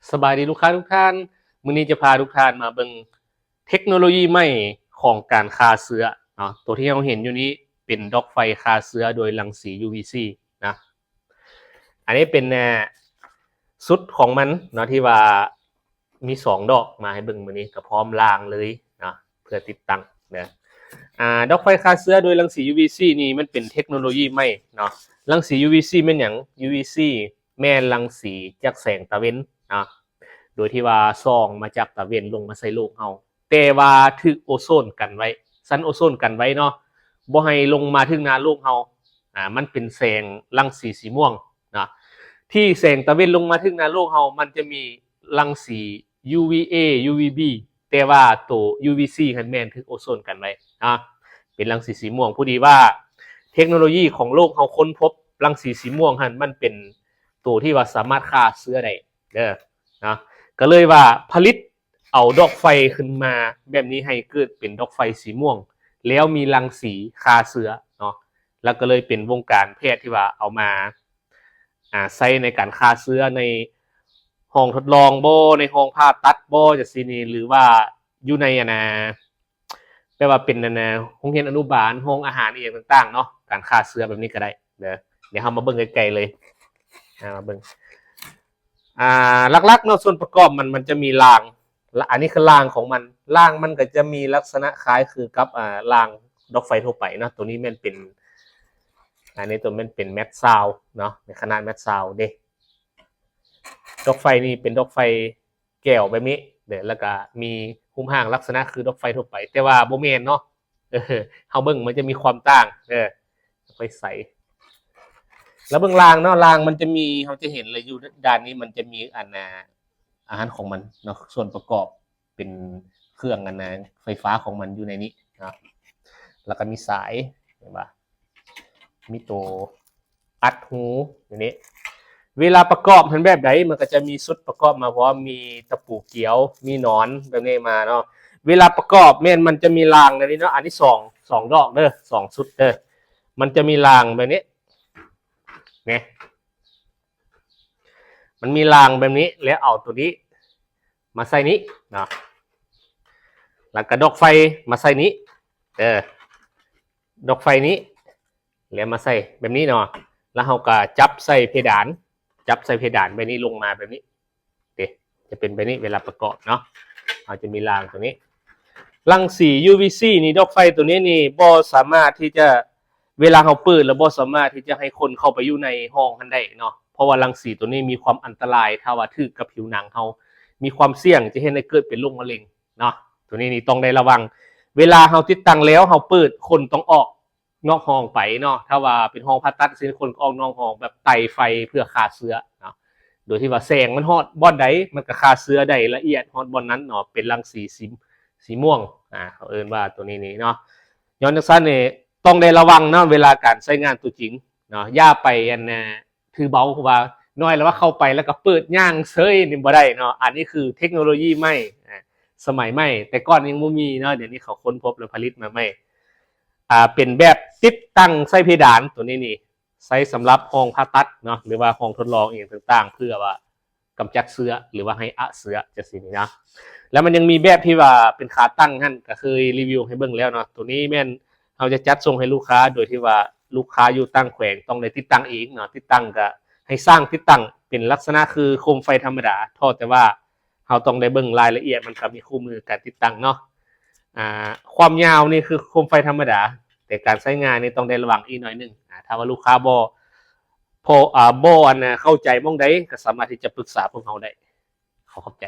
สบายดีลูกค้าทุกท่านมื้อนี้จะพาทุกท่านมาเบิ่งเทคโนโลยีใหม่ของการฆ่าเชื้อเนาะตัวที่เราเห็นอยู่นี้เป็นดอกไฟฆ่าเชื้อโดยรังสี UVC นะอันนี้เป็นสุดของมันเนาะที่ว่ามี2ดอกมาให้เบิ่งมื้อนี้ก็พร้อมล้างเลยเนาะเพื่อติดตั้งนะดอกไฟฆ่าเชื้อโดยรังสี UVC นี่มันเป็นเทคโนโลยีใหม่เนาะรังสี UVC แม่นหยัง UVC แม่นรังสีจากแสงตะเวนเนาะโดยที่ว่าส่องมาจากตะเวนลงมาใส่โลกเฮาแต่ว่าถึกโอโซนกันไว้ชั้นโอโซนกันไว้เนาะบ่ให้ลงมาถึงหน้าโลกเฮามันเป็นแสงรังสีสีม่วงนะที่แสงตะเวนลงมาถึงหน้าโลกเฮามันจะมีรังสี UVA UVB แต่ว่าตัว UVC หันแม่นถึกโอโซนกันไว้นะเป็นรังสีสีม่วงผู้ดีว่าเทคโนโลยีของโลกเฮาค้นพบรังสีสีม่วงหันมันเป็นตัวที่ว่าสามารถฆ่าเชื้อได้เด้อนะก็เลยว่าผลิตเอาดอกไฟขึ้นมาแบบนี้ให้เกิดเป็นดอกไฟสีม่วงแล้วมีรังสีฆ่าเชื้อเนาะแล้วก็เลยเป็นวงการแพทย์ที่ว่าเอามาใช้ในการฆ่าเชื้อในห้องทดลองบ่ในห้องผ่าตัดบ่จังซี่นี่หรือว่าอยู่ในแปลว่าเป็นโรงเรียนอนุบาลห้องอาหารอีกต่างๆเนาะการฆ่าเชื้อแบบนี้ก็ได้เด้อเดี๋ยวเฮามาเบิ่งไกลๆเลยมาเบิ่งลักๆเนาะส่วนประกอบมันจะมีรางอันนี้คือรางของมันรางมันก็จะมีลักษณะคล้ายคือกับรางดอกไฟทั่วไปเนาะตัวนี้มันเป็นอันนี้ตัวมันเป็นแมทซาวเนาะในขนาดแมทซาวเด้ดอกไฟนี่เป็นดอกไฟแก้วแบบนี้เด้อแล้วก็มีหุ้มห่างลักษณะคือดอกไฟทั่วไปแต่ว่าบ่แม่นเนาะเฮาเบิ่งมันจะมีความต่างไฟใสแล้วเบื้องล่างเนาะล่างมันจะมีเขาจะเห็นเลยอยู่ด้านนี้มันจะมีอาหารของมันเนาะส่วนประกอบเป็นเครื่องไฟฟ้าของมันอยู่ในนี้นะแล้วก็มีสายเห็นปะมีตัวอัดหูอย่างนี้เวลาประกอบมันแบบไหนมันก็จะมีชุดประกอบมาเพราะมีตะปูเกี่ยวมีหนอนแบบนี้มาเนาะเวลาประกอบมันจะมีรางในนี้เนาะอันที่สองดอกเด้อ2ชุดเด้อมันจะมีรางแบบนี้เนี่ยมันมีรางแบบนี้แล้วเอาตัวนี้มาใส่นี้เนาะแล้วก็ดอกไฟมาใส่นี้ดอกไฟนี้แล้วมาใส่แบบนี้เนาะแล้วเราก็จับใส่เพดานแบบนี้ลงมาแบบนี้จะเป็นแบบนี้เวลาประกอบเนาะเราจะมีรางตัวนี้รังสี UVC นี่ดอกไฟตัวนี้นี่บ่สามารถที่จะเวลาเราเปิดแล้วบ่สามารถที่จะให้คนเข้าไปอยู่ในห้องนั้นได้เนาะเพราะว่ารังสีตัวนี้มีความอันตรายถ้าว่าถึกกับผิวหนังเรามีความเสี่ยงจะเห็นให้เกิดเป็นโรคมะเร็งเนาะตัวนี้นี่ต้องได้ระวังเวลาเราติดตั้งแล้วเราเปิดคนต้องออกนอกห้องไปเนาะถ้าว่าเป็นห้องผ่าตัดซึ่งคนออกนอกห้องแบบไต่ไฟเพื่อฆ่าเชื้อเนาะโดยที่ว่าแสงมันฮอดบ่อนใดมันก็ฆ่าเชื้อได้ละเอียดฮอดบ่อนนั้นเนาะเป็นรังสีม่วงเขาเอิ้นว่าตัวนี้นี่เนาะย้อนจังซั่นนี่ต้องได้ระวังเนาะเวลาการใช้งานตัวจริงเนาะอย่าไปถือเบาว่าน้อยแล้วว่าเข้าไปแล้วก็เปิดย่างเซยนี่บ่ได้เนาะอันนี้คือเทคโนโลยีใหม่สมัยใหม่แต่ก่อนยังบ่มีเนาะเดี๋ยวนี้เขาค้นพบและผลิตมาใหม่เป็นแบบติดตั้งใส่เพดานตัวนี้นี่ใช้สำหรับห้องผ่าตัดเนาะหรือว่าห้องทดลองเองต่างๆเพื่อว่ากำจัดเชื้อหรือว่าให้เชื้อจังซี่นี่นะแล้วมันยังมีแบบที่ว่าเป็นขาตั้งหั่นก็เคยรีวิวให้เบิ่งแล้วเนาะตัวนี้แม่นเราจะจัดส่งให้ลูกค้าโดยที่ว่าลูกค้าอยู่ตั้งแขวงต้องได้ติดตั้งเองเนาะติดตั้งก็ให้สร้างติดตั้งเป็นลักษณะคือโคมไฟธรรมดาทอดแต่ว่าเราต้องได้เบิ่งรายละเอียดมันก็มีคู่มือการติดตั้งเนาะความยาวนี่คือโคมไฟธรรมดาแต่การใช้งานนี่ต้องได้ระวังอีกหน่อยนึงถ้าว่าลูกค้าบ่เข้าใจมองใดก็สามารถที่จะปรึกษาพวกเราได้ขอขอบใจ